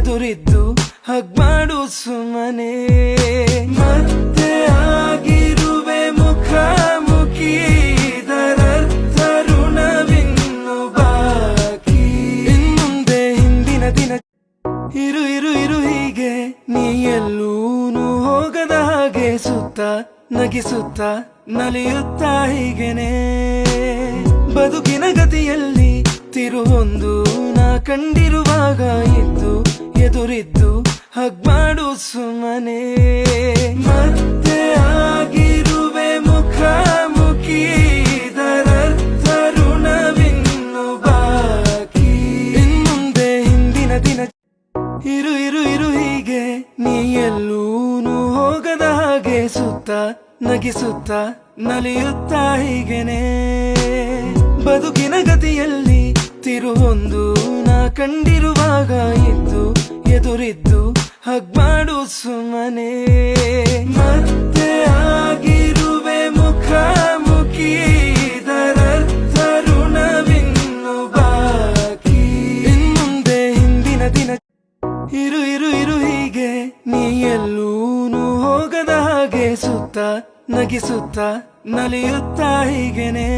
ಎದುರಿದ್ದು hug ಮಾಡು ಸುಮ್ಮನೆ. ಮತ್ತೆ ಆಗಿರುವೆ ಮುಖಾಮುಖಿ, ಇದರರ್ಥ ಋಣವಿನ್ನು ಬಾಕಿ. ಇನ್ಮುಂದೆ ಹಿಂದಿನ ದಿನ ಇರು ಇರು ಇರು ಹೀಗೆ, ನೀ ಎಲ್ಲೂನು ಹೋಗದ ಹಾಗೆ ಸುತ್ತ ನಗಿಸುತ್ತ ನಲಿಯುತ್ತಾ ಹೀಗೆನೆ. ಬದುಕಿನ ಗತಿಯಲ್ಲಿ ತಿರುವೊಂದು ನಾ ಕಂಡಿರುವಾಗ ಇದ್ದು ಎದುರಿದ್ದು ಹಗ್ ಮಾಡು ಸುಮ್ಮನೆ. ಮತ್ತೆ ಆಗಿರುವೆ ಮುಖಾಮುಖಿ, ಇದರರ್ಥ ಋಣವಿನ್ನು ಬಾಕಿ. ಇನ್ಮುಂದೆ ಹಿಂದಿನ ದಿನ ಇರು ಇರು ಇರು ಹೀಗೆ, ನೀ ಎಲ್ಲೂನು ಹೋಗದ ಹಾಗೆ ಸುತ್ತ ನಗಿಸುತ್ತ ನಲಿಯುತ್ತಾ ಹೀಗೆನೆ. ಬದುಕಿನ ಗತಿಯಲ್ಲಿ ತಿರುವೊಂದು ನಾ ಕಂಡಿರುವಾಗ ಇದ್ದು ಎದುರಿದ್ದು ಹಗ್ ಮಾಡು ಸುಮ್ಮನೆ. ಮತ್ತೆ ಆಗಿರುವೆ ಮುಖಾಮುಖಿ, ಇದರರ್ಥ ಋಣವಿನ್ನು ಬಾಕಿ. ಇನ್ಮುಂದೆ ಹಿಂದಿನ ದಿನ ಇರು ಇರು ಇರು ಹೀಗೆ, ನೀ ಎಲ್ಲೂನು ಹೋಗದ ಹಾಗೆ ಸುತ್ತ ನಗಿಸುತ್ತ ನಲಿಯುತ್ತಾ ಹೀಗೆನೆ.